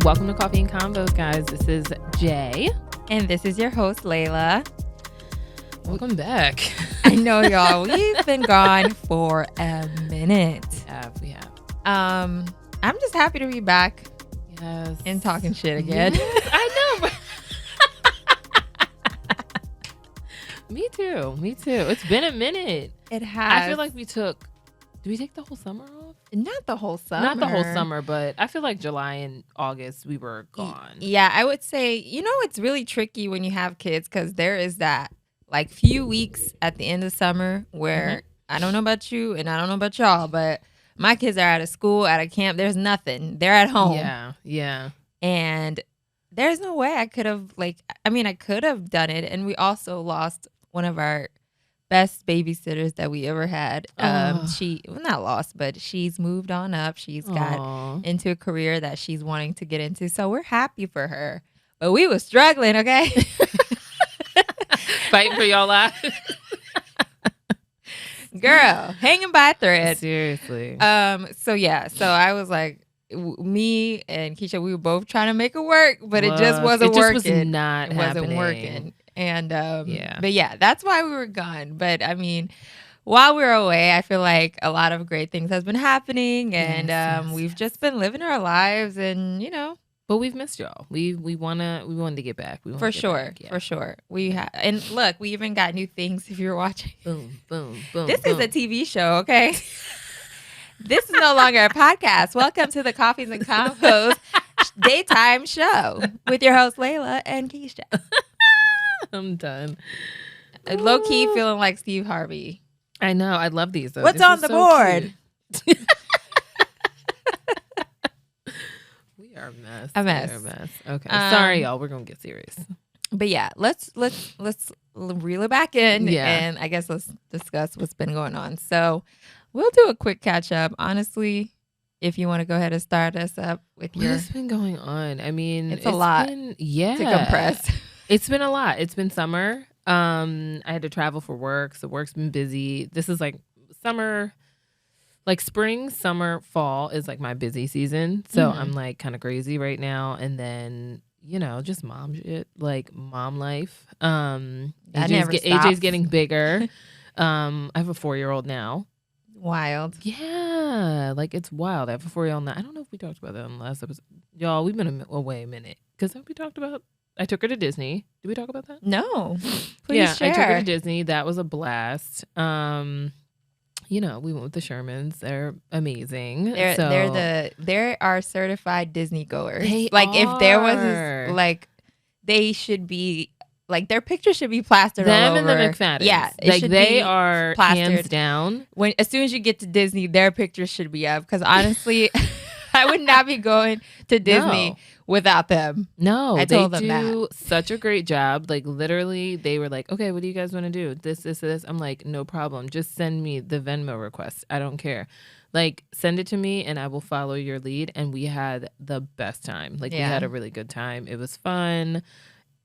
Welcome to Coffee and Convos, guys. This is Jay. And this is your host, Layla. Welcome back. I know, y'all. We've been gone for a minute. We have. I'm just happy to be back. Yes. And talking shit again. Yes, I know. Me too. It's been a minute. It has. I feel like did we take the whole summer off? Not the whole summer. Not the whole summer, but I feel like July and August we were gone. Yeah, I would say, it's really tricky when you have kids because there is that like few weeks at the end of summer where I don't know about you and I don't know about y'all, but my kids are out of school, out of camp. There's nothing. They're at home. Yeah. And there's no way I could have I could have done it. And we also lost one of our best babysitters that we ever had. Not lost, but she's moved on up. She's got into a career that she's wanting to get into. So we're happy for her. But we were struggling, okay? Fighting for y'all lives. Girl, hanging by a thread. Seriously. So I was like, me and Keisha, we were both trying to make it work, but it just wasn't working. It just was not happening. Wasn't working. And yeah. But yeah, that's why we were gone. But I mean, while we were away, I feel like a lot of great things has been happening, and we've just been living our lives, and But we've missed y'all. We wanted to get back. For sure. We and look, we even got new things. If you're watching, boom. This is a TV show, okay? This is no longer a podcast. Welcome to the Coffees and Convos daytime show with your host Layla and Keisha. I'm done. Low key feeling like Steve Harvey. I know. I love these. Though. What's this on the board? We are a mess. A mess. We are a mess. Okay. Sorry, y'all. We're gonna get serious. But yeah, let's reel it back in, Yeah. and I guess let's discuss what's been going on. So we'll do a quick catch up. Honestly, if you want to go ahead and start us up with What's been going on? I mean, it's a lot to compress. It's been a lot. It's been summer. I had to travel for work, so work's been busy. This is like summer, like spring, summer, fall is like my busy season. So I'm like kind of crazy right now. And then, just mom shit, like mom life. AJ's getting bigger. I have a 4-year-old now. Wild. Yeah, like it's wild. I have a 4-year-old now. I don't know if we talked about that in the last episode. Y'all, we've been away a minute. Because we talked about, I took her to Disney. Did we talk about that? No. Please share. I took her to Disney. That was a blast. We went with the Shermans. They're amazing. They're our certified Disney goers. If there was they should be their picture should be plastered all over. Them and the McFadden's. Yeah, they are plastered. hands down. As soon as you get to Disney, their picture should be up. Because honestly, I would not be going to Disney without them. No, I told them they do that. such a great job. Like literally, they were like, "Okay, what do you guys want to do? This." I'm like, "No problem. Just send me the Venmo request. I don't care. Like, send it to me, and I will follow your lead." And we had the best time. We had a really good time. It was fun.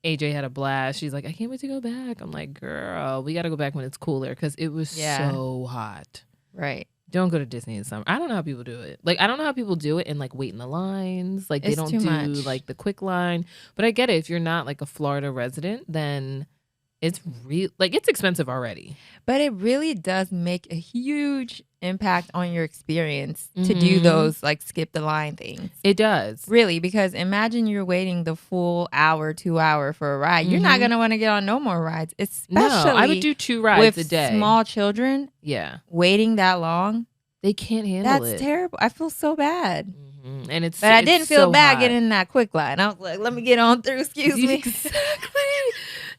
AJ had a blast. She's like, "I can't wait to go back." I'm like, "Girl, we got to go back when it's cooler because it was so hot." Right. Don't go to Disney in summer. I don't know how people do it. I don't know how people do it and wait in the lines. They It's don't too do much. the quick line. But I get it. If you're not a Florida resident, then it's it's expensive already. But it really does make a huge impact on your experience to do those skip the line things. It does. Really, because imagine you're waiting the full hour, 2 hour for a ride. You're not going to want to get on no more rides, especially I would do 2 rides with a day. Small children. Yeah. Waiting that long. They can't handle it. That's terrible. I feel so bad. And But I didn't feel so bad hot. getting in that quick line. I was like, let me get on through. Excuse me.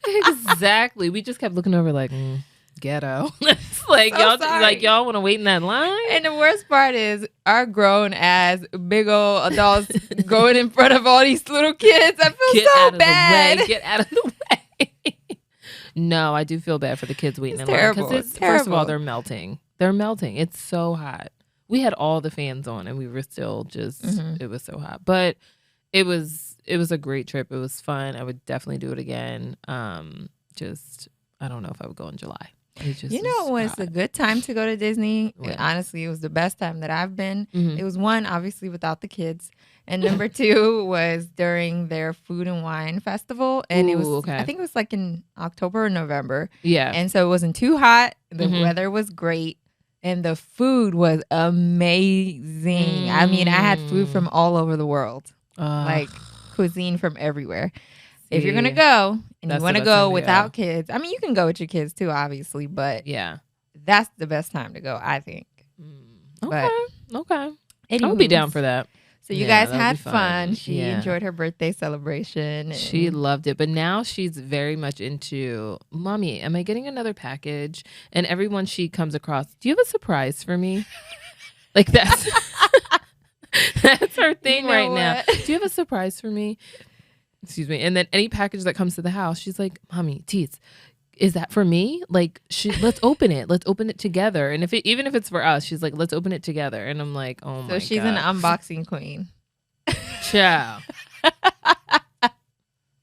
Exactly. We just kept looking over ghetto. It's y'all want to wait in that line? And the worst part is our grown ass big old adults going in front of all these little kids. I feel so bad. Get out of the way. No, I do feel bad for the kids waiting in line. Because first of all, they're melting. It's so hot. We had all the fans on and we were still just, it was so hot. But it was a great trip. It was fun. I would definitely do it again. I don't know if I would go in July. It just You know when it's a described. good time to go to Disney? When? Honestly, it was the best time that I've been. Mhm. It was one, obviously, without the kids. And number two was during their food and wine festival. And it was, Ooh, okay. I think it was like in October or November. Yeah. And so it wasn't too hot. The Mhm. weather was great. And the food was amazing. I mean, I had food from all over the world, like cuisine from everywhere. If you're going to See, go and you that's the want to best time go to without go. kids, I mean, you can go with your kids too, obviously, but Yeah. that's the best time to go, I think. Okay. But Okay. I would be down anywho's, for that. so you Yeah, guys that would be had fun. She Yeah. enjoyed her birthday celebration. She and- loved it. But now she's very much into, Mommy, am I getting another package? And everyone she comes across, do you have a surprise for me? Like that's that's her thing know right now. what? Do you have a surprise for me? Excuse me. And then any package that comes to the house, she's like, Mommy, Teets, is that for me? Like, let's open it. Let's open it together. And even if it's for us, she's like, let's open it together. And I'm like, oh my god. So she's an unboxing queen. Ciao.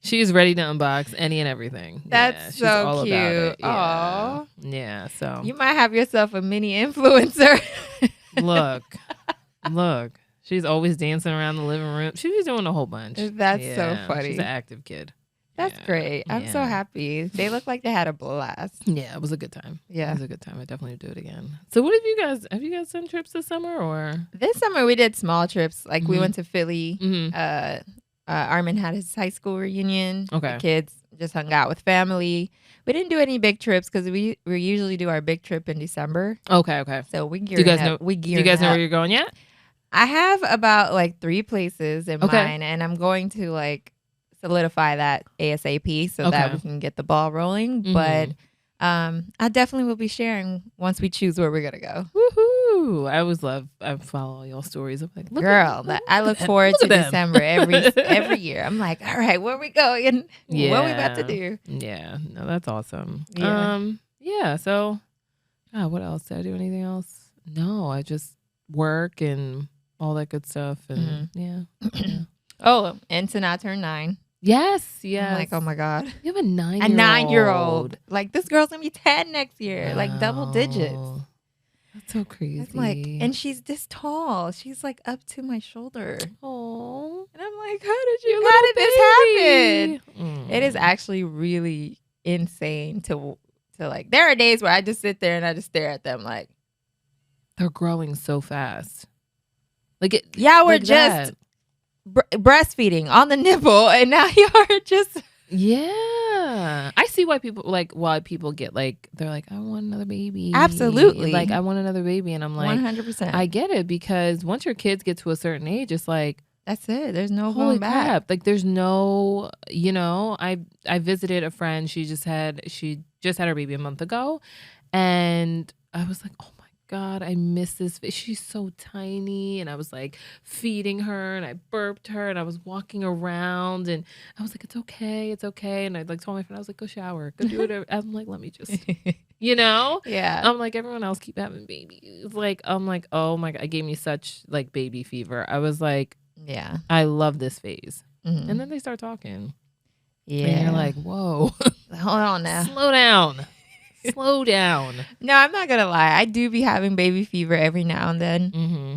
She's ready to unbox any and everything. That's she's so all cute. about it. Yeah. Aw. Yeah. So You might have yourself a mini influencer. look. She's always dancing around the living room. She was doing a whole bunch. That's so Yeah, funny. She's an active kid. That's Yeah. great. I'm so Yeah. happy. They look like they had a blast. Yeah, it was a good time. Yeah. It was a good time. I definitely would do it again. So what have you guys done trips this summer or? This summer we did small trips. Like we Mhm. went to Philly. Mhm. Armin had his high school reunion. Okay. The kids just hung out with family. We didn't do any big trips because we usually do our big trip in December. Okay. So we Do you guys know? We Do you guys know where you're going yet? I have about like 3 places in Okay. mind, and I'm going to like solidify that ASAP so that Okay. we can get the ball rolling. Mhm. But I definitely will be sharing once we choose where we're gonna go. Woohoo! I follow all y'all stories. I'm like, Girl, I look forward Look to at them. December every year. I'm like, all right, where we going? And what we about to do? Yeah, no, that's awesome. Yeah. Yeah. So, what else? Did I do anything else? No, I just work and all that good stuff, and yeah. Oh, and Tana turned 9. Yes. I'm like, oh my God. You have a 9-year-old. A 9-year-old. Like, this girl's gonna be 10 next year. Like, double digits. Wow. That's so crazy. I'm like, and she's this tall. She's like up to my shoulder. oh, And I'm like, how did this happen? It is actually really insane to like, there are days where I just sit there and I just stare at them like, They're growing so fast. Like it. yeah, we're like just that. breastfeeding on the nipple, and now you're just. Yeah, I see why people get like, they're like, I want another baby. Absolutely. Like I want another baby, and I'm like, 100%. I get it, because once your kids get to a certain age, it's like, That's it. There's no holy going back. crap. Like there's no, I visited a friend. She just had her baby a month ago, and I was like, oh my God, I miss this. She's so tiny. And I was like feeding her, and I burped her, and I was walking around, and I was like, it's okay. It's okay. And I like told my friend, I was like, go shower, go do whatever. I'm like, let me just, Yeah. I'm like, everyone else keep having babies. Like, I'm like, oh my God, it gave me such like baby fever. I was like, Yeah. I love this phase. Mhm. And then they start talking. Yeah. And you're like, whoa, hold on now. slow down. Slow down. No, I'm not gonna lie. I do be having baby fever every now and then, Mm-hmm.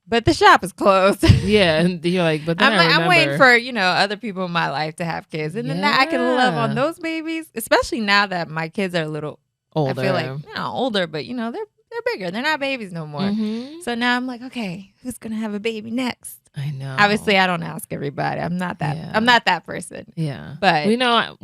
but the shop is closed. Yeah. And you're like, but then I'm waiting for other people in my life to have kids, and then that I can love on Yeah. those babies. Especially now that my kids are a little older. I feel like older, but they're bigger. They're not babies no more. Mhm. So now I'm like, okay, who's gonna have a baby next? I know. Obviously, I don't ask everybody. I'm not that. Yeah. I'm not that person. Yeah. But we know. I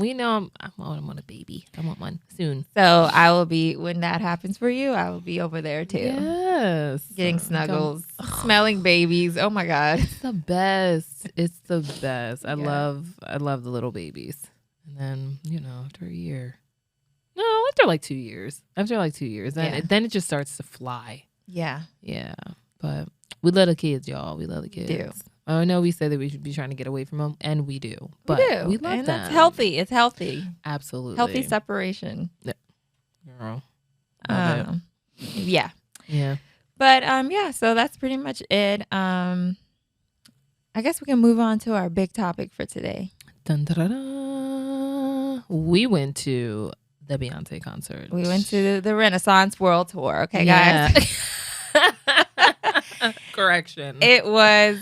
want a baby. I want one soon. So I will be, when that happens for you, I will be over there too. Yes. Getting snuggles, smelling babies. Oh my God. It's the best. It's the best. I Yeah. love the little babies. And then, after a year. No, after like 2 years. Then it just starts to fly. Yeah. Yeah. But we love the kids, y'all. We love the kids. do. I know we say that we should be trying to get away from them, and we do. But we do. we love and them. that's healthy. It's healthy. Absolutely. Healthy separation. Girl. Love it. Yeah. Yeah. But yeah, so that's pretty much it. I guess we can move on to our big topic for today. Dun, da, da, da. We went to the Beyonce concert. We went to the Renaissance World Tour. Okay, guys. Correction. It was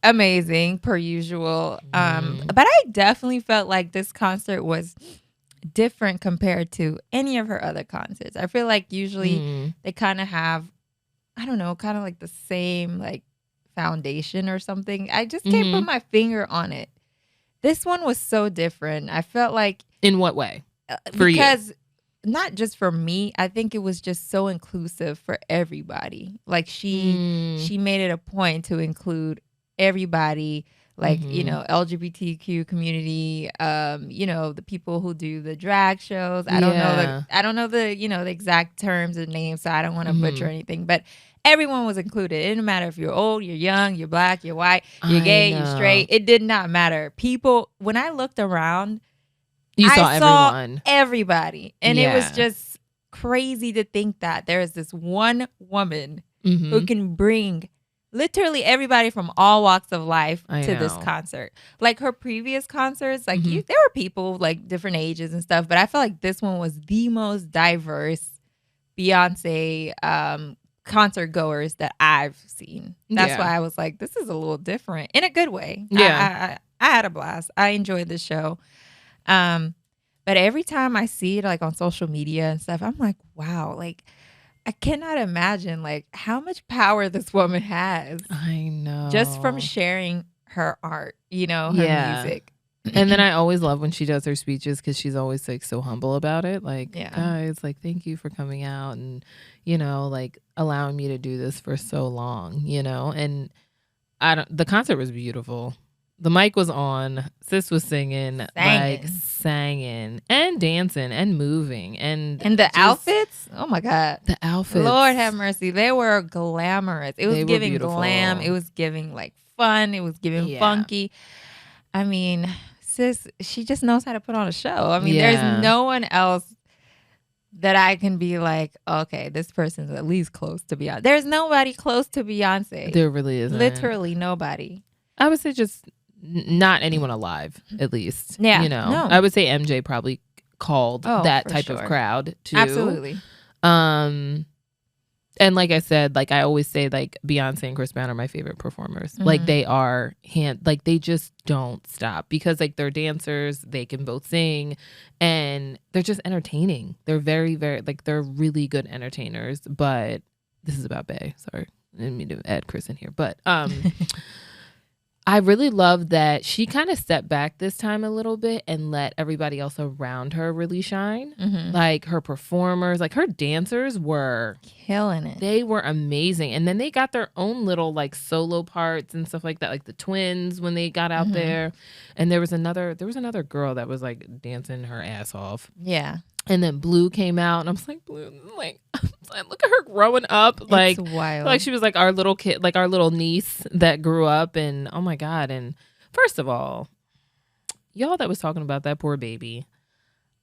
amazing per usual. But I definitely felt like this concert was different compared to any of her other concerts. I feel like usually they kind of have, I don't know, kind of like the same like foundation or something. I just can't put my finger on it. This one was so different. I felt like, in what way? Because not just for me, I think it was just so inclusive for everybody. Like she made it a point to include everybody, like, you know, LGBTQ community, you know, the people who do the drag shows. I don't know the, you know, the exact terms and names, so I don't want to butcher anything, but everyone was included. It didn't matter if you're old, you're young, you're black, you're white, you're gay, you're straight. It did not matter. People, when I looked around, I saw everybody. And it was just crazy to think that there is this one woman who can bring literally everybody from all walks of life to this concert. Like her previous concerts, like there were people like different ages and stuff, but I felt like this one was the most diverse Beyonce concert goers that I've seen. That's why I was like, this is a little different in a good way. I had a blast. I enjoyed the show. But every time I see it like on social media and stuff, I'm like, wow, like I cannot imagine like how much power this woman has. I know. Just from sharing her art, you know, her music. And then I always love when she does her speeches because she's always like so humble about it. Like, guys, like, thank you for coming out and, you know, like allowing me to do this for so long, you know. And the concert was beautiful. The mic was on. Sis was singing, singing and dancing and moving. And the outfits, oh my God. The outfits. Lord have mercy. They were glamorous. It was giving glam. It was giving like fun. It was giving funky. I mean, sis, she just knows how to put on a show. I mean, there's no one else that I can be like, okay, this person's at least close to Beyonce. There's nobody close to Beyonce. There really isn't. Literally nobody. I would say just not anyone alive, at least. Yeah. You know, I would say MJ probably called that type of crowd too. Absolutely. And like I said, like I always say, like Beyonce and Chris Brown are my favorite performers. Like they are like they just don't stop because like they're dancers, they can both sing, and they're just entertaining. They're very, very like they're really good entertainers. But this is about Bey. Sorry, I didn't mean to add Chris in here, but I really love that she kind of stepped back this time a little bit and let everybody else around her really shine. Like her performers, like her dancers were killing it. They were amazing. And then they got their own little like solo parts and stuff like that, like the twins when they got out there. And there was another girl that was like dancing her ass off. Yeah. And then Blue came out, and I was like, Blue, like, look at her growing up. Like, it's wild. Like she was like our little kid, like our little niece that grew up. And oh my God. And first of all, y'all that was talking about that poor baby,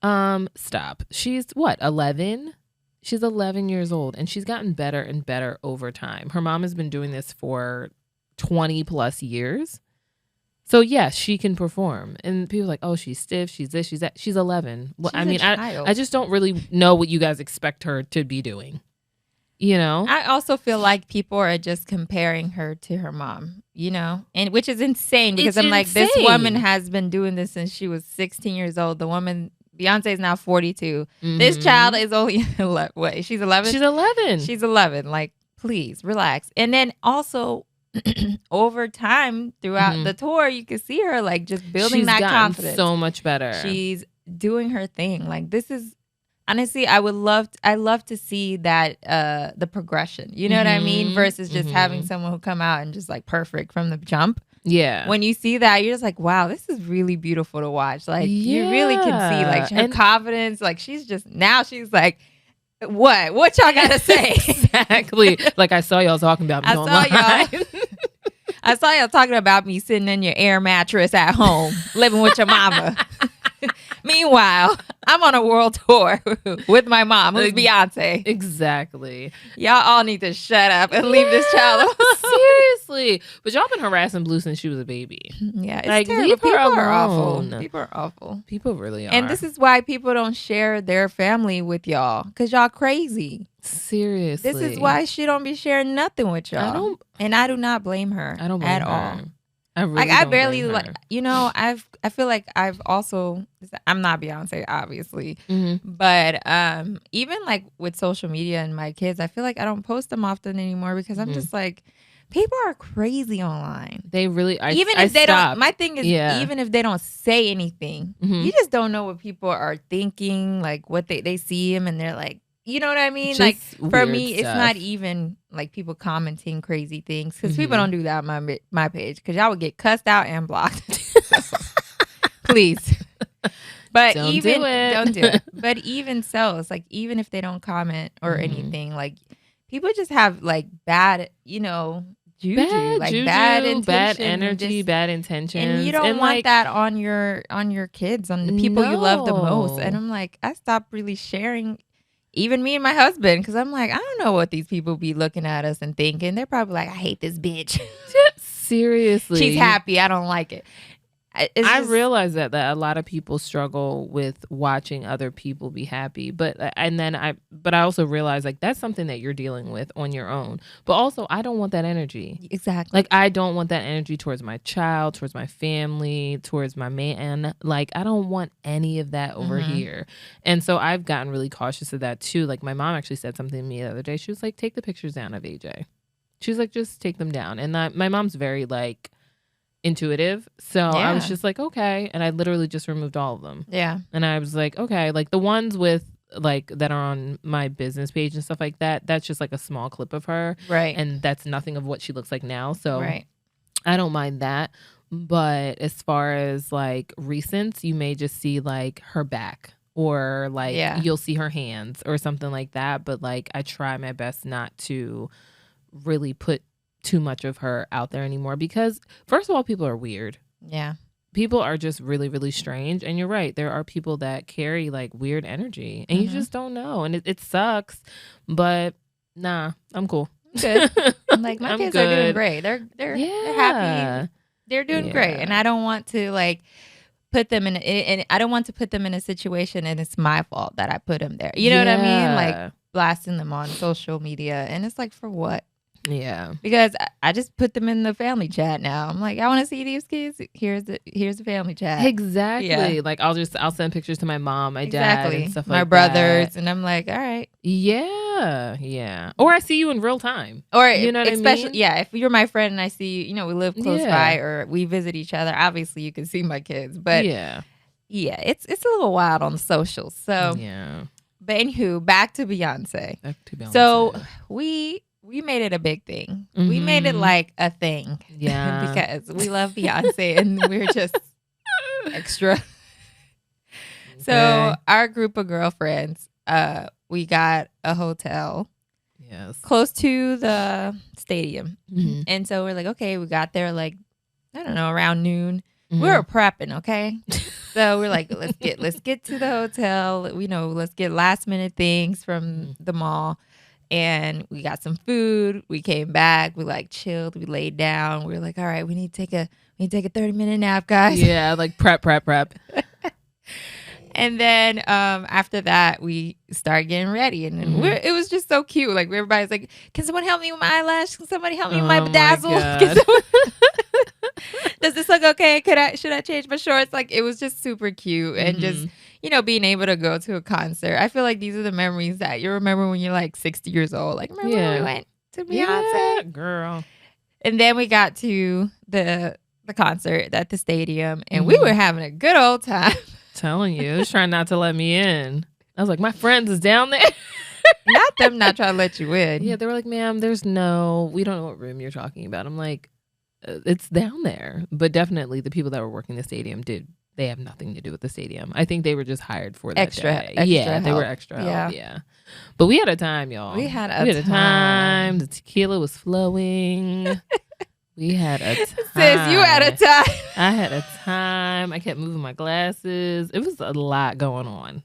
stop. She's what, 11? She's 11 years old, and she's gotten better and better over time. Her mom has been doing this for 20 plus years. So yes, she can perform, and people are like, "Oh, she's stiff. She's this. She's that." She's 11. Well, I mean, I just don't really know what you guys expect her to be doing. You know, I also feel like people are just comparing her to her mom. You know, and which is insane because I'm like, this woman has been doing this since she was 16 years old. The woman, Beyonce, is now 42. This child is only 11. Wait, she's 11. She's 11. She's 11. Like, please relax. And then also, over time throughout the tour, you can see her like just building that confidence. So much better. She's doing her thing. Like, this is honestly, I love to see that the progression. You know what I mean? Versus just having someone who come out and just like perfect from the jump. Yeah. When you see that, you're just like, wow, this is really beautiful to watch. Like, you really can see like her confidence. Like, she's like, what y'all gotta say? Exactly. Like, I saw y'all talking about me online. I saw y'all talking about me sitting in your air mattress at home, living with your mama. Meanwhile, I'm on a world tour with my mom, who's Beyonce. Exactly. Y'all all need to shut up and leave this child alone. Seriously. But y'all been harassing Blue since she was a baby. Yeah, it's Like, terrible. leave her People alone. are awful. People are awful. People really are. And this is why people don't share their family with y'all, because y'all crazy. Seriously. This is why she don't be sharing nothing with y'all. And I do not blame her. I don't blame at her. all. I really I don't barely blame her. like, you know, I feel like I've also, I'm not Beyonce obviously, Mm-hmm. but even like with social media and my kids, I feel like I don't post them often anymore because I'm just like, people are crazy online. They really are. Even if they don't, my thing is, even if they don't say anything, you just don't know what people are thinking, like what they see him and they're like, you know what I mean? Just like for me, it's not even like people commenting crazy things because people don't do that on my page because y'all would get cussed out and blocked. Please. But don't do it. But even so, it's like even if they don't comment or anything, like people just have like bad, you know, juju, bad intention, bad energy, bad intentions, and you don't want that on your kids, on the people you love the most. And I'm like, I stopped really sharing. Even me and my husband, because I'm like, I don't know what these people be looking at us and thinking. They're probably like, I hate this bitch. Seriously. She's happy. I don't like it. I realize that a lot of people struggle with watching other people be happy, but I also realize like that's something that you're dealing with on your own. But also, I don't want that energy. Exactly. Like I don't want that energy towards my child, towards my family, towards my man. Like I don't want any of that over here. And so I've gotten really cautious of that too. Like my mom actually said something to me the other day. She was like, "Take the pictures down of AJ." She was like, "Just take them down." And my mom's very like intuitive, so I was just like, okay, and I literally just removed all of them. And I was like, okay, like the ones with like that are on my business page and stuff like that, that's just like a small clip of her, right? And that's nothing of what she looks like now, so I don't mind that. But as far as like recents, you may just see like her back or like you'll see her hands or something like that, but like I try my best not to really put too much of her out there anymore because first of all, people are weird. People are just really, really strange. And you're right, there are people that carry like weird energy and you just don't know, and it sucks, but nah, I'm cool. Good. I'm like, my kids are doing great. They're happy. They're doing great, and I don't want to like put them in and I don't want to put them in a situation and it's my fault that I put them there, you know what I mean? Like blasting them on social media, and it's like, for what? Because I just put them in the family chat now. I'm like, I want to see these kids. Here's the family chat. Exactly. Like I'll send pictures to my mom, my dad, and stuff like that. My brothers, and I'm like, all right. Yeah. Or I see you in real time. Or you know what I mean? Yeah, if you're my friend and I see you, you know, we live close by or we visit each other. Obviously, you can see my kids, but it's a little wild on the socials. So But anywho, back to Beyonce. So we made it a big thing. We made it like a thing. Because we love Beyonce and we're just extra. So our group of girlfriends, we got a hotel close to the stadium. And so we're like, okay, we got there like, I don't know, around noon. We were prepping, okay? So we're like, let's get to the hotel. You know, let's get last minute things from the mall. And we got some food. We came back. We like chilled. We laid down. We were like, all right, we need to take a 30-minute nap, guys. Yeah, like prep. And then after that, we started getting ready, and it was just so cute. Like everybody's like, "Can someone help me with my eyelash? Can somebody help me with my bedazzle? Does this look okay? Should I change my shorts?" Like it was just super cute, and just, you know, being able to go to a concert. I feel like these are the memories that you remember when you're like 60 years old. Like remember when we went to Beyonce, girl. And then we got to the concert at the stadium, and we were having a good old time. Telling you, I was trying not to let me in. I was like, my friends is down there. Not them not trying to let you in. Yeah, they were like, ma'am, we don't know what room you're talking about. I'm like, it's down there. But definitely the people that were working the stadium they have nothing to do with the stadium. I think they were just hired for that day. Extra they were extra help. Yeah. But we had a time, y'all. We had a time. The tequila was flowing. We had a time. Sis, you had a time. I had a time. I kept moving my glasses. It was a lot going on.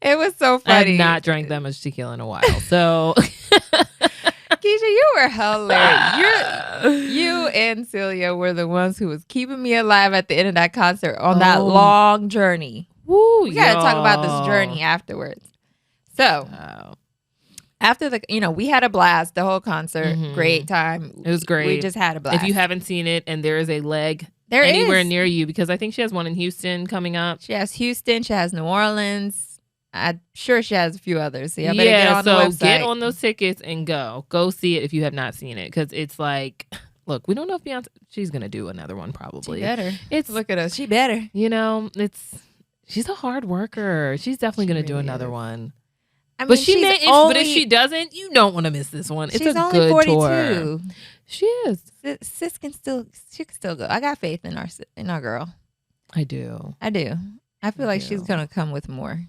It was so I have funny. not drank that much tequila in a while. So, Keisha, you were hilarious. You and Celia were the ones who was keeping me alive at the end of that concert on that long journey. Woo, we got to talk about this journey afterwards. So, after we had a blast, the whole concert, great time. It was great. We just had a blast. If you haven't seen it and there is a leg anywhere near you, because I think she has one in Houston coming up. She has Houston. She has New Orleans. I'm sure she has a few others. So, get on the website. Get on those tickets and go. Go see it if you have not seen it. Because it's like, look, we don't know if Beyonce, she's going to do another one probably. She better. Look at us. She better. She's a hard worker. She's definitely going to do another one. I mean, but if she doesn't, you don't want to miss this one. It's she's a only good 42. Tour. She is. Sis can still go. I got faith in our girl. I do. I feel like she's gonna come with more.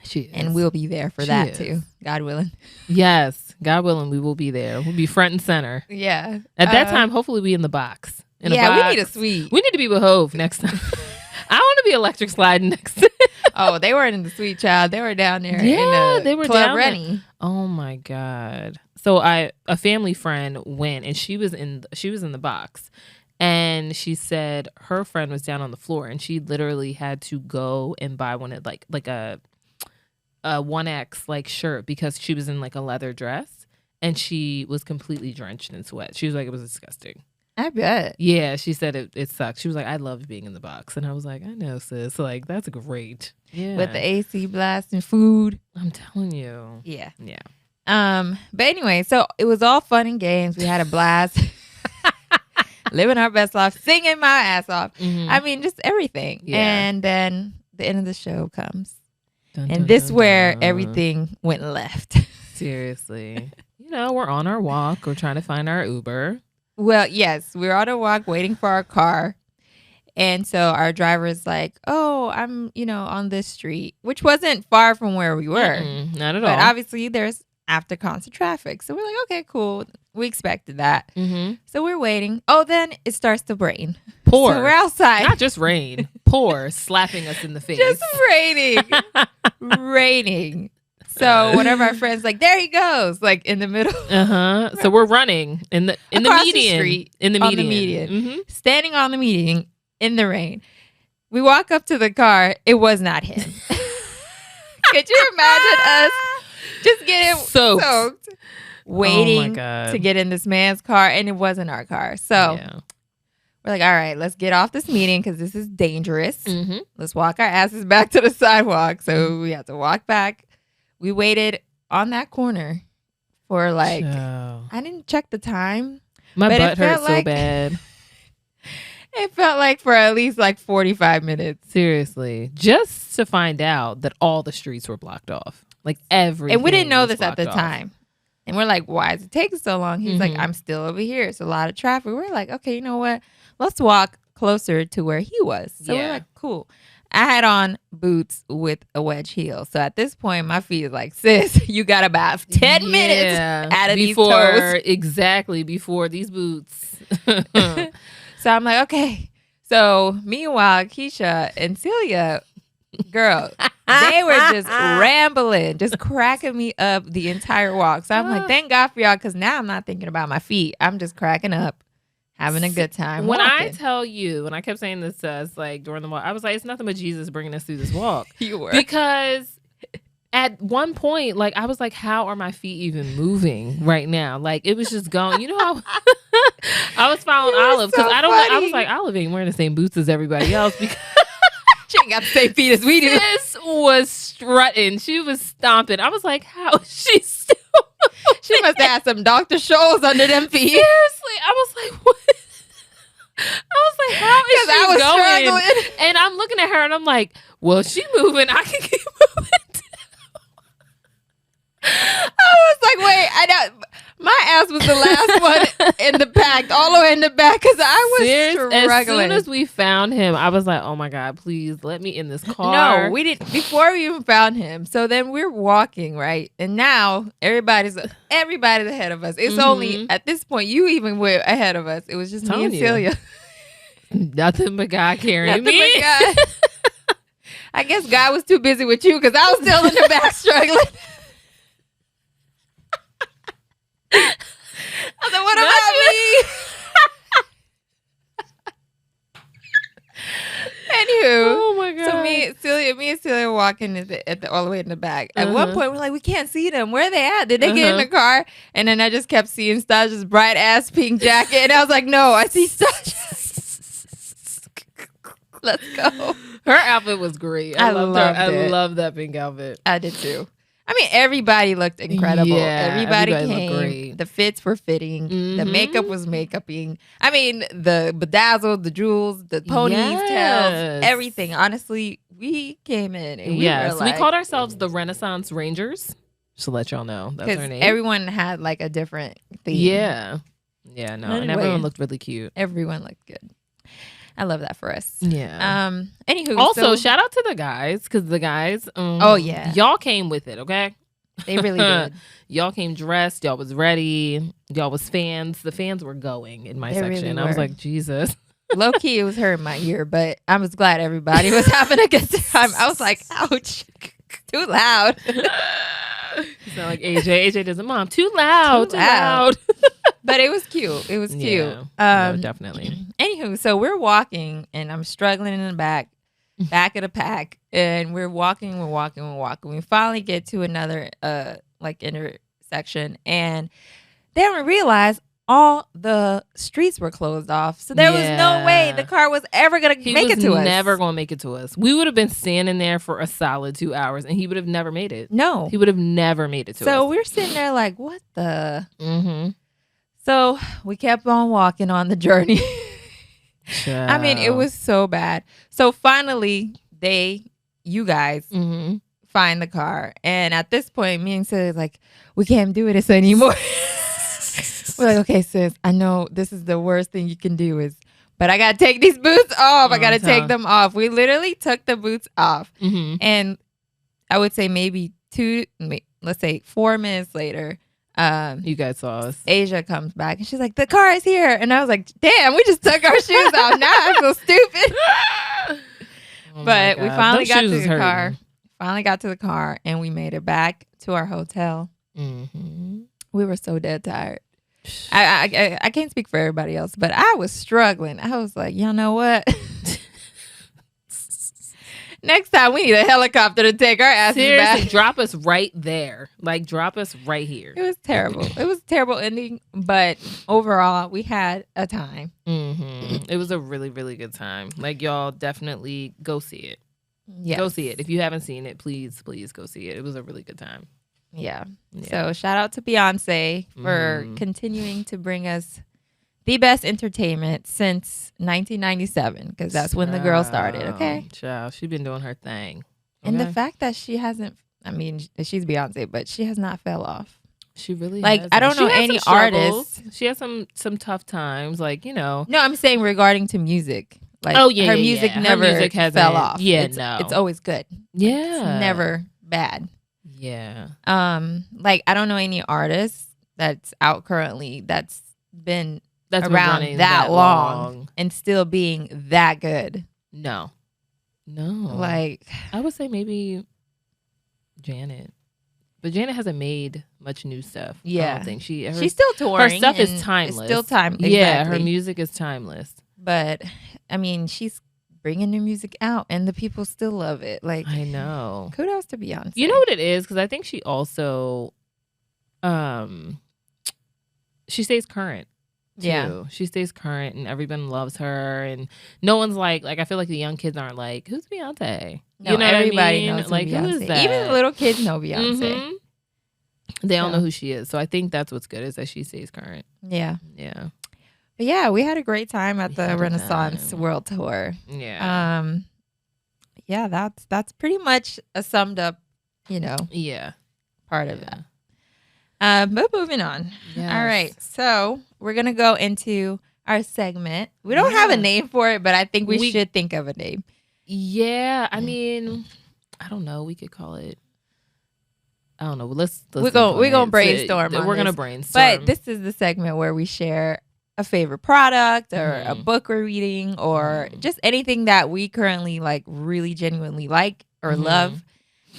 She is. And we'll be there for that too, God willing. Yes, God willing, we will be there. We'll be front and center. Yeah. At that time, hopefully, we in the box. We need a suite. We need to be with Hove next time. I want to be electric sliding next time. Oh, they weren't in the suite, child. They were down there. They were Club down Rennie. There. Oh my God. So a family friend went and she was in the box, and she said her friend was down on the floor and she literally had to go and buy one of like a 1X like shirt because she was in like a leather dress and she was completely drenched in sweat. She was like, it was disgusting. I bet. Yeah, she said it sucked. She was like, I loved being in the box. And I was like, I know, sis. Like, that's great. Yeah. With the AC blast and food. I'm telling you. Yeah. Yeah. But anyway, so it was all fun and games. We had a blast. Living our best life, singing my ass off. Mm-hmm. I mean, just everything. Yeah. And then the end of the show comes. And this where everything went left. Seriously. We're on our walk. We're trying to find our Uber. Well, yes, we're on a walk waiting for our car. And so our driver's like, oh, I'm, on this street, which wasn't far from where we were. Not at all. But obviously there's after concert traffic. So we're like, okay, cool. We expected that. Mm-hmm. So we're waiting. Oh, then it starts to rain. Pour. So we're outside. Not just rain. Pour, slapping us in the face. Just raining. Raining. So one of our friends like, there he goes, like in the middle. So we're running in the median. The street, in the median. On the median. Mm-hmm. Standing on the median in the rain. We walk up to the car. It was not him. Could you imagine us just getting soaked waiting to get in this man's car, and it wasn't our car. So we're like, all right, let's get off this meeting because this is dangerous. Mm-hmm. Let's walk our asses back to the sidewalk. So we have to walk back. We waited on that corner for like, I didn't check the time. My butt hurt so bad. It felt like for at least like 45 minutes. Seriously. Just to find out that all the streets were blocked off. Like everything. And we didn't know this at the time. And we're like, why is it taking so long? He's like, I'm still over here. It's a lot of traffic. We're like, okay, you know what? Let's walk closer to where he was. So we're like, cool. I had on boots with a wedge heel. So at this point, my feet is like, sis, you got about 10 minutes out of these toes. Exactly, before these boots. So I'm like, okay. So meanwhile, Keisha and Celia, girl, they were just rambling, just cracking me up the entire walk. So I'm like, thank God for y'all, because now I'm not thinking about my feet. I'm just cracking up. Having a good time. When walking. I tell you, when I kept saying this to us, like during the walk, I was like, it's nothing but Jesus bringing us through this walk. You were. Because at one point, like, I was like, how are my feet even moving right now? Like, it was just going, how I was following Olive because I don't know. I was like, Olive ain't wearing the same boots as everybody else because she ain't got the same feet as we do. This was strutting. She was stomping. I was like, how is she still She must have had some Dr. Scholl's under them feet. Seriously, I was like, what? I was like, how is she going? Struggling. And I'm looking at her and I'm like, well, she moving. I can keep moving too. I was like, wait, my ass was the last one in the pack. packed all the way in the back because I was struggling. As soon as we found him, I was like, oh my God, please let me in this car. No, we didn't. Before we even found him. So then we're walking, right? And now everybody's ahead of us. It's only, at this point, you even were ahead of us. It was just me and Celia. Nothing but God carrying me. But God. I guess God was too busy with you because I was still in the back struggling. I was like, what about me? Anywho, oh my God. So me and Celia were walking at the all the way in the back. At one point, we're like, we can't see them. Where are they at? Did they get in the car? And then I just kept seeing Stasha's bright ass pink jacket, and I was like, no, I see Stasha. Let's go. Her outfit was great. I loved her. I love that pink outfit. I did too. I mean, everybody looked incredible. Yeah, everybody looked came. great. The fits were fitting. The makeup was makeuping. I mean, the bedazzled, the jewels, the ponies, tails, everything. Honestly, we came in and we were like, we called ourselves the Renaissance Rangers. Just to let y'all know, that's our name. Everyone had like a different theme. Yeah, and everyone looked really cute. Everyone looked good. I love that for us. Yeah. Anywho, also shout out to the guys because the guys. Y'all came with it. Okay. They really did. Y'all came dressed. Y'all was ready. Y'all was fans. The fans were going in my section. Really I was like, Jesus. Low key, it was hurting my ear, but I was glad everybody was having a good time. I was like, ouch, too loud. It's not like AJ. AJ doesn't, Mom, too loud. But it was cute. It was cute. No, definitely. Anywho, so we're walking, and I'm struggling in the back of the pack, and we're walking. We finally get to another intersection, and then we realize all the streets were closed off, so there was no way the car was ever gonna make it to us. Never gonna make it to us. We would have been standing there for a solid 2 hours, and he would have never made it. No, he would have never made it to us. So we're sitting there like, what the? So we kept on walking on the journey. I mean, it was so bad. So finally, you guys find the car, and at this point, me and Sis like, we can't do this anymore. We're like, okay, sis, I know this is the worst thing you can do but I got to take these boots off. I got to take them off. We literally took the boots off. And I would say maybe 4 minutes later, you guys saw us. Asia comes back and she's like, the car is here. And I was like, damn, we just took our shoes off. Now I feel stupid. But we finally got to the car. Finally got to the car and we made it back to our hotel. We were so dead tired. I can't speak for everybody else, but I was struggling. I was like, you know what? Next time we need a helicopter to take our asses back. Drop us right there. Like, drop us right here. It was terrible. It was a terrible ending, but overall, we had a time. It was a really, really good time. Like, y'all definitely go see it. Yes. Go see it. If you haven't seen it, please go see it. It was a really good time. Yeah. So shout out to Beyonce for continuing to bring us the best entertainment since 1997, because that's when the girl started. Okay. Child, she's been doing her thing. Okay? And the fact that she hasn't, I mean, she's Beyonce, but she has not fell off. She really hasn't. I don't know any artists. She has some tough times, like, you know. No, I'm saying regarding to music. Like, her music never fell off. Yeah, it's always good. Yeah. It's never bad. Yeah. Like, I don't know any artist that's out currently that's been around that long and still being that good. No. Like, I would say maybe Janet. But Janet hasn't made much new stuff. Yeah. I don't think she's still touring. Her stuff is timeless. It's still timeless. Yeah, her music is timeless. But, I mean, she's bringing new music out and the people still love it. Like, I know. Kudos to Beyonce. You know what it is? Because I think she also, she stays current. Too. Yeah, she stays current and everyone loves her, and no one's like I feel like the young kids aren't like, who's Beyonce? No, you know everybody knows like Beyonce. Who is that? Even the little kids know Beyonce. They all know who she is, so I think that's what's good is that she stays current. Yeah. But yeah, we had a great time at the Renaissance World Tour. Yeah. Yeah, that's pretty much a summed up, part of that. But moving on. Yes. All right. So we're going to go into our segment. We don't have a name for it, but I think we should think of a name. Yeah. I mean, I don't know. We could call it. I don't know. Let's we're gonna brainstorm. We're gonna brainstorm. But this is the segment where we share a favorite product or a book we're reading or just anything that we currently like really genuinely like or love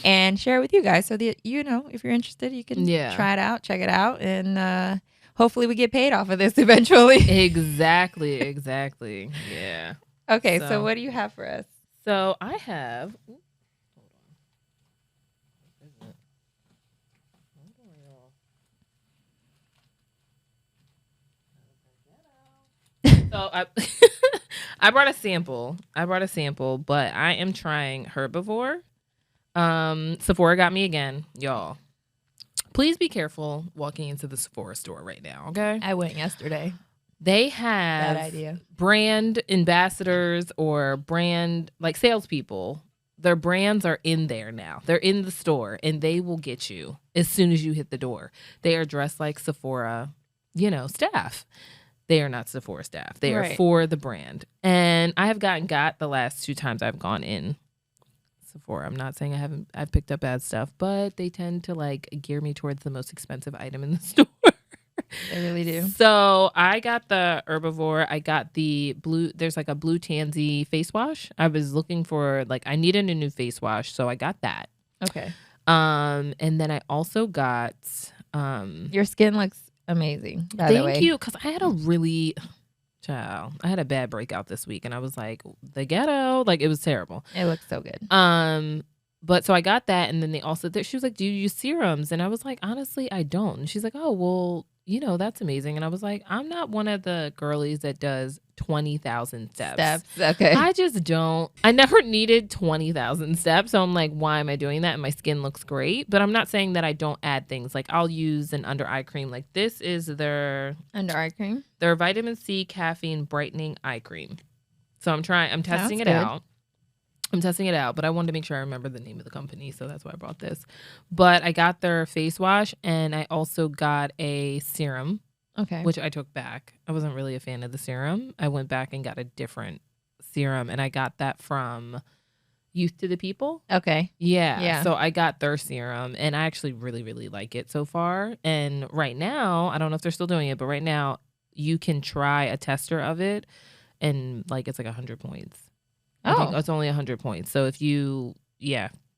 and share with you guys so that if you're interested you can try it out, check it out, and hopefully we get paid off of this eventually. Exactly. Yeah. Okay, so what do you have for us? So I have So I brought a sample. But I am trying Herbivore. Sephora got me again, y'all. Please be careful walking into the Sephora store right now, okay? I went yesterday. They have bad idea. Brand ambassadors or brand like salespeople. Their brands are in there now. They're in the store and they will get you as soon as you hit the door. They are dressed like Sephora, staff. They are not Sephora staff. They are for the brand. And I have got the last 2 times I've gone in Sephora. I'm not saying I've picked up bad stuff, but they tend to like gear me towards the most expensive item in the store. They really do. So I got the Herbivore. I got the blue. There's like a blue tansy face wash. I was looking for I needed a new face wash, so I got that. Okay. And then I also got your skin looks amazing, by the way. Thank you, because I had a bad breakout this week, and I was like, the ghetto, it was terrible. It looks so good. But so I got that, and then they also she was like, do you use serums? And I was like, honestly, I don't. And she's like, oh well, that's amazing. And I was like, I'm not one of the girlies that does 20,000 steps. Okay. I just don't. I never needed 20,000 steps. So I'm like, why am I doing that? And my skin looks great. But I'm not saying that I don't add things. Like I'll use an under eye cream. Like this is their under eye cream. Their vitamin C caffeine brightening eye cream. So I'm testing it out. But I wanted to make sure I remember the name of the company, so that's why I brought this. But I got their face wash, and I also got a serum, which I took back. I wasn't really a fan of the serum. I went back and got a different serum, and I got that from Youth to the People. Okay. Yeah. So I got their serum, and I actually really, really like it so far. And right now, I don't know if they're still doing it, but right now, you can try a tester of it, and it's 100 points. I think it's only 100 points. So if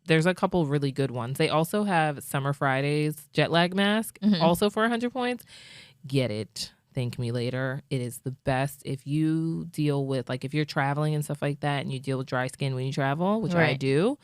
there's a couple really good ones. They also have Summer Fridays jet lag mask, also for 100 points. Get it. Thank me later. It is the best if you deal with, if you're traveling and stuff like that and you deal with dry skin when you travel, which I do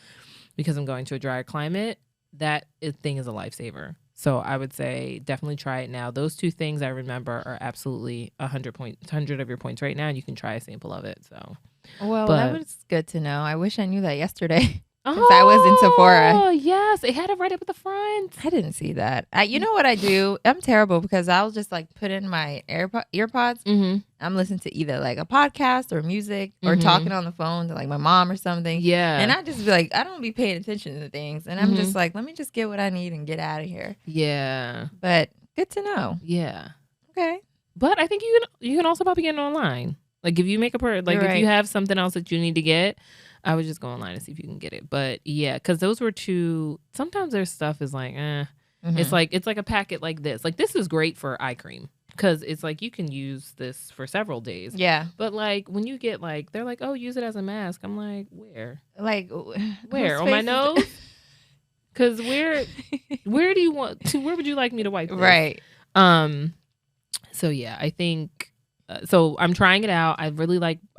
because I'm going to a drier climate, that thing is a lifesaver. So I would say definitely try it now. Those 2 things I remember are absolutely 100 of your points right now, and you can try a sample of it. So. Well, that was good to know. I wish I knew that yesterday. Because I was in Sephora. Oh, yes. It had it right up at the front. I didn't see that. You know what I do? I'm terrible because I'll just put in my earpods. I'm listening to either a podcast or music or talking on the phone to my mom or something. Yeah. And I just be I don't be paying attention to things. And I'm just let me just get what I need and get out of here. Yeah. But good to know. Yeah. Okay. But I think you can also probably get it online. If you make if you have something else that you need to get, I would just go online and see if you can get it. But yeah, because those were 2. Sometimes their stuff is it's it's like a packet like this. This is great for eye cream because it's you can use this for several days. Yeah. But when you get they're like, oh, use it as a mask. I'm like, where? Where on my nose? Because where do you want to? Where would you like me to wipe this? Right. So yeah, I think. So I'm trying it out. I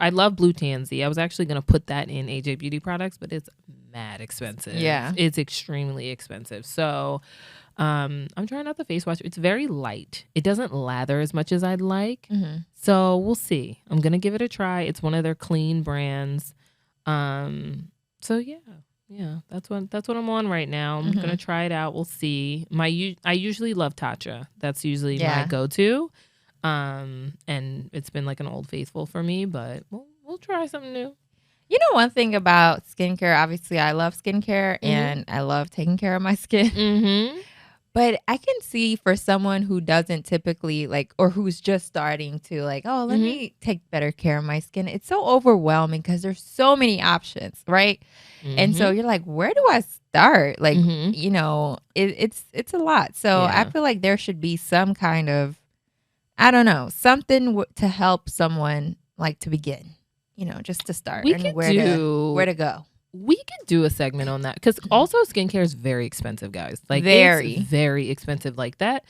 love Blue Tansy. I was actually going to put that in AJ Beauty products, but it's mad expensive. Yeah. It's extremely expensive. So I'm trying out the face wash. It's very light. It doesn't lather as much as I'd like. So we'll see. I'm going to give it a try. It's one of their clean brands. So yeah, that's what I'm on right now. I'm going to try it out. We'll see. I usually love Tatcha. That's usually my go-to. And it's been an old faithful for me, but we'll try something new. You know, one thing about skincare, obviously I love skincare and I love taking care of my skin. But I can see for someone who doesn't typically like, or who's just starting to like, oh, let Mhm. me take better care of my skin. It's so overwhelming because there's so many options, right? And so Mhm. you're like, where do I start? Like, Mhm. it's a lot. So I Yeah. feel like there should be some kind of, I don't know, something to help someone like to begin, just to start We and could where do to go. we could do a segment on that because also skincare is very expensive, guys. Like it's Very. very expensive like that.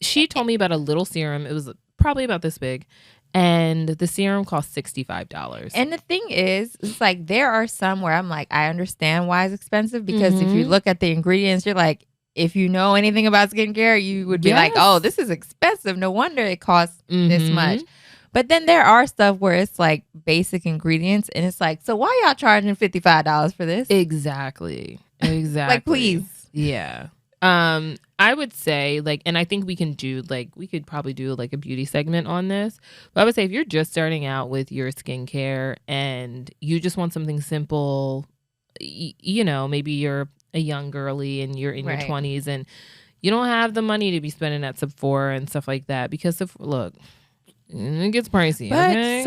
She told me about a little serum. It was probably about this big, and the serum cost $65. And the thing is, it's like there are some where I'm like, I understand why it's expensive because if you Mhm. look at the ingredients, you're like, if you know anything about skincare, you would be like, oh, Yes. this is expensive. No wonder it costs this much. Mhm. But then there are stuff where it's like basic ingredients, and it's like, so why y'all charging $55 for this? Exactly. Like, Exactly. please. Yeah. I would say like, and I think we can do like, we could probably do like a beauty segment on this. But I would say if you're just starting out with your skincare and you just want something simple, maybe you're a young girly and you're in your Right. 20s and you don't have the money to be spending at Sephora and stuff like that because look, it gets pricey. But Okay.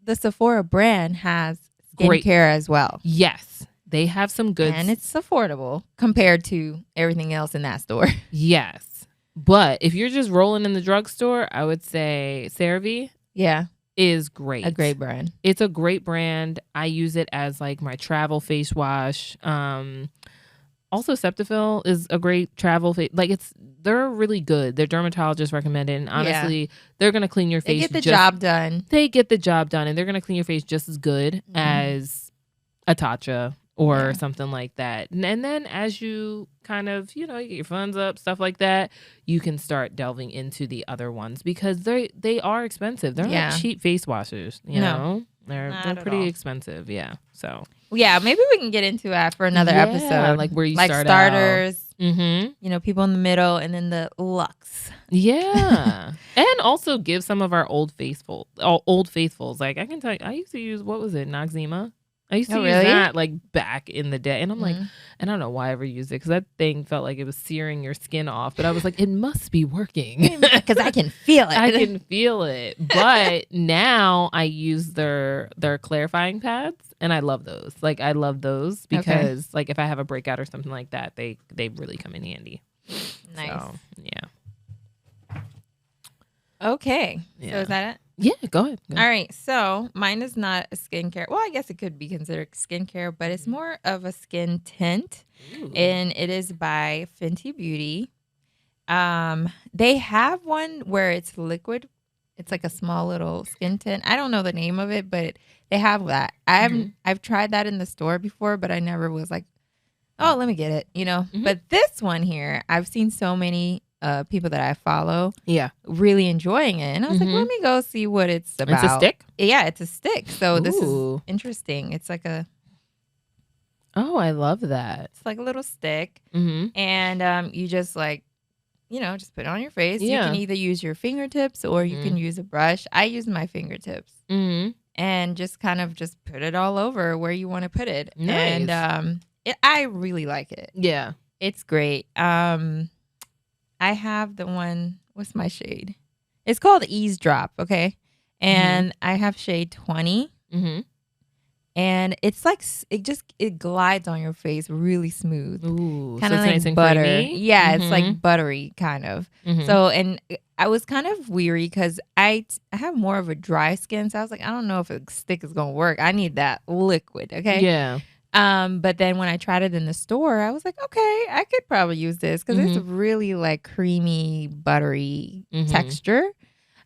the Sephora brand has Great. skincare as well. Yes. They have some good. And it's affordable compared to everything else in that store. Yes. But if you're just rolling in the drugstore, I would say CeraVe Yeah, is great. a great brand. It's a great brand. I use it as like my travel face wash. Also Cetaphil is a great travel face. Like they're really good. Their dermatologist recommended, and honestly, they're gonna clean your They face. get the job done. They get the job done, and they're gonna clean your face just as good as a Tatcha or something like that. And then as you kind of, you get your funds up, stuff like that, you can start delving into the other ones because they are expensive. They're not cheap face washers, you know? They're pretty expensive, yeah. So yeah, maybe we can get into that for another episode. Like where you like start starters, out. People in the middle, and then the luxe. Yeah. And also give some of our old faithfuls. Like I can tell you, I used to use, what was it, Noxzema? I used to use that like back in the day. And I'm like, I don't know why I ever used it because that thing felt like it was searing your skin off. But I was like, it must be working. Because I can feel it. I can feel it. But now I use their clarifying pads and I love those. Like I love those because like if I have a breakout or something like that, they really come in handy. Nice. So, yeah. Okay. Yeah. So is that it? Yeah, go ahead. All right. So mine is not a skincare. Well, I guess it could be considered skincare, but it's more of a skin tint. Ooh. And it is by Fenty Beauty. They have one where it's liquid. It's like a small little skin tint. I don't know the name of it, but they have that. I've tried that in the store before, but I never was like, oh, let me get it, But this one here, I've seen so many people that I follow really enjoying it. And I was like, let me go see what it's about. It's a stick? Yeah, it's a stick. So this is Ooh. interesting. It's like Oh, I love that. it's like a little stick. And you just like, just put it on your face. You Yeah. can either use your fingertips or you can use a brush. I use my fingertips. And just kind of just put it all over where you want to put it. Nice. And I really like it. Yeah. It's great. I have the one, what's my shade? It's called Eavesdrop, okay? And I have shade 20. And it's like, it glides on your face really smooth. Ooh. Kind of like nice and butter. creamy? Yeah, it's like buttery kind of. So, and I was kind of weary because I have more of a dry skin. So I was like, I don't know if a stick is going to work. I need that liquid, okay? Yeah. But then when I tried it in the store, I was like, okay, I could probably use this because it's really like creamy, buttery texture.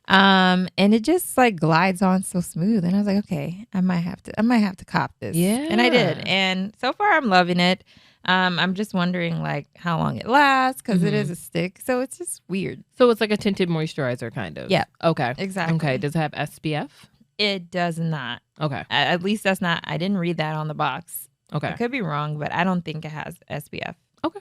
And it just like glides on so smooth. And I was like, okay, I might have to cop this. Yeah. And I did. And so far I'm loving it. I'm just wondering like how long it lasts because it is a stick. So it's just weird. So it's like a tinted moisturizer kind of. Yeah. Okay. Exactly. Okay. Does it have SPF? It does not. Okay. At least that's not, I didn't read that on the box. Okay. I could be wrong, but I don't think it has SPF. Okay.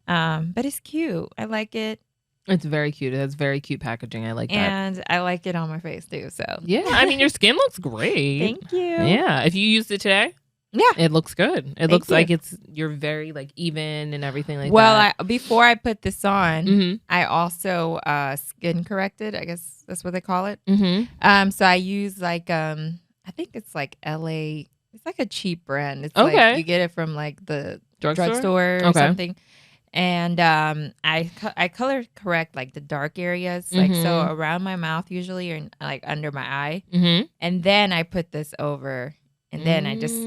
But it's cute. I like it. It's very cute. It has very cute packaging. I like that. And I like it on my face too. So yeah, I mean your skin looks great. Thank you. Yeah. If you used it today? Yeah. It looks good. It Thank looks you. like you're very like even and everything like Well, that. before I put this on, Mm-hmm. I also skin corrected. I guess that's what they call it. Mm-hmm. So I use like I think it's like LA. It's like a cheap brand. It's Okay. like you get it from like the drugstore or something. And I color correct like the dark areas, like so around my mouth usually, or like under my eye. Mm-hmm. And then I put this over, and then I just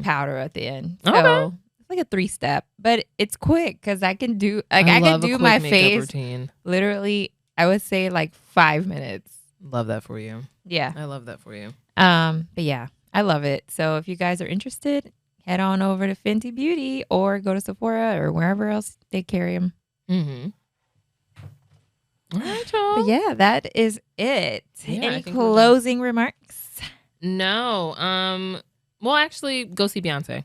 powder at the end. So Okay. it's like a 3-step, but it's quick because I can do I can love a do quick my makeup face routine. literally. I would say like 5 minutes. Love that for you. Yeah. I love that for you. But yeah, I love it. So if you guys are interested, head on over to Fenty Beauty or go to Sephora or wherever else they carry them. Mm-hmm. All right, y'all. But yeah, that is it. Yeah, Any closing remarks? No. Well, actually, go see Beyonce.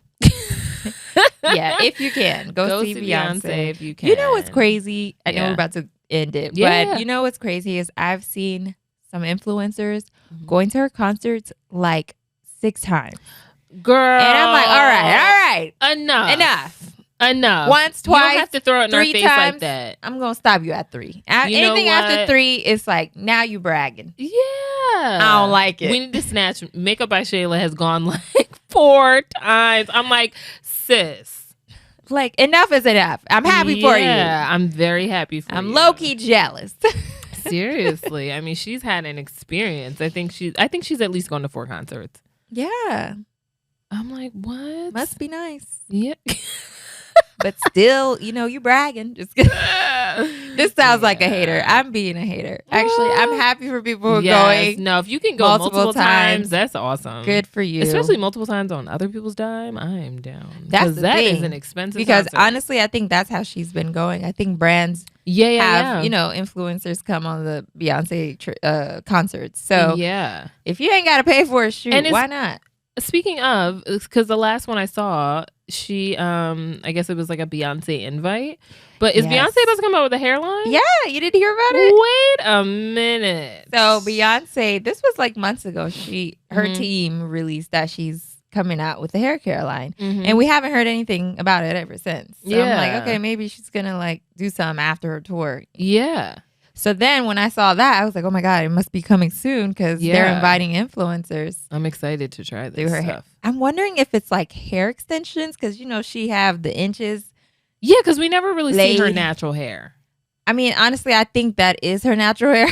Yeah, if you can. Go see Beyonce if you can. You know what's crazy? I know we're about to end it, but you know what's crazy is I've seen some influencers going to her concerts like 6 times. Girl. And I'm like, all right. Enough. Once, twice, you don't have to throw it in 3 her face times, like that. I'm going to stop you at 3. Anything after 3 is like, now you bragging. Yeah. I don't like it. We need to snatch. Makeup by Shayla has gone like 4 times. I'm like, sis. Like, enough is enough. I'm happy for you. Yeah, I'm very happy for you. I'm low-key jealous. Seriously. I mean, she's had an experience. I think she's at least gone to 4 concerts. Yeah. I'm like, what? Must be nice. Yeah. But still, you bragging. Just this sounds like a hater. I'm being a hater. Actually, I'm happy for people who are going. No, if you can go multiple times, that's awesome. Good for you. Especially multiple times on other people's dime. I am down. That's the that thing. is an expensive Because concert. honestly, I think that's how she's been going. I think brands have, influencers come on the Beyonce concerts. So yeah, if you ain't got to pay for a shoot, why not? Speaking of, because the last one I saw, she, I guess it was like a Beyonce invite. But is Beyonce about to come out with a hairline? Yeah, you didn't hear about it? Wait a minute. So Beyonce, this was like months ago. Her team released that she's coming out with a hair care line. And we haven't heard anything about it ever since. So I'm like, okay, maybe she's going to like do something after her tour. Yeah. So then when I saw that, I was like, oh my God, it must be coming soon because they're inviting influencers. I'm excited to try this stuff. Hair. I'm wondering if it's like hair extensions because, she have the inches. Yeah, because we never really see her natural hair. I mean, honestly, I think that is her natural hair.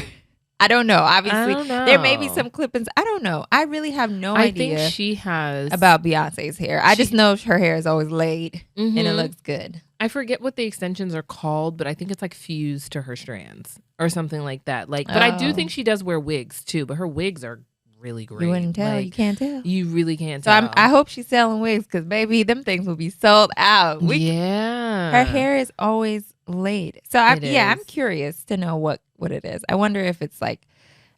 I don't know. Obviously, there may be some clip-ins. I don't know. I really have no idea. I think she has about Beyonce's hair. I just know her hair is always laid and it looks good. I forget what the extensions are called, but I think it's like fused to her strands or something like that. But I do think she does wear wigs too. But her wigs are really great. You wouldn't tell. You can't tell. You really can't tell. So I hope she's selling wigs because baby, them things will be sold out. Her hair is always laid. So I'm curious to know what it is. I wonder if it's like,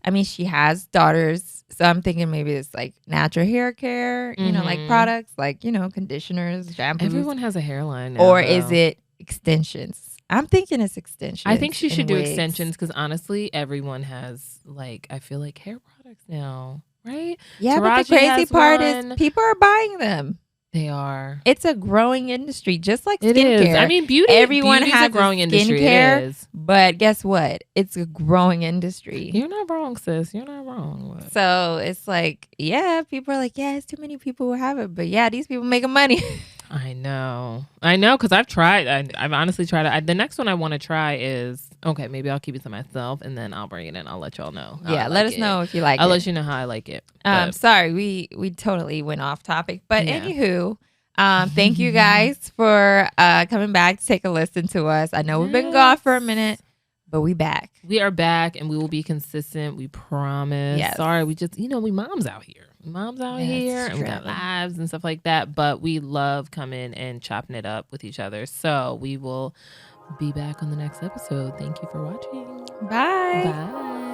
I mean, she has daughters, so I'm thinking maybe it's like natural hair care, like products, like conditioners, shampoos. Everyone has a hairline now, or is it extensions? I'm thinking it's extensions. I think she should do extensions because honestly, everyone has I feel like hair products now, right? Yeah, but the crazy part is people are buying them. They are. It's a growing industry, just like skincare. It is. I mean, everyone has a growing industry. Skincare, it is. But guess what? It's a growing industry. You're not wrong, sis. You're not wrong. So it's like, people are like, it's too many people who have it. But these people making money. I know, because I've tried. I've honestly tried it. The next one I want to try is maybe I'll keep it to myself and then I'll bring it in. I'll let y'all know. Let us know if you like it. I'll let you know how I like it. Sorry, we totally went off topic. But anywho, thank you guys for coming back to take a listen to us. I know we've been gone for a minute, but we back. We are back and we will be consistent. We promise. Yes. Sorry, we just, we moms out here. And we got lives and stuff like that. But we love coming and chopping it up with each other. So we will be back on the next episode. Thank you for watching. Bye. Bye.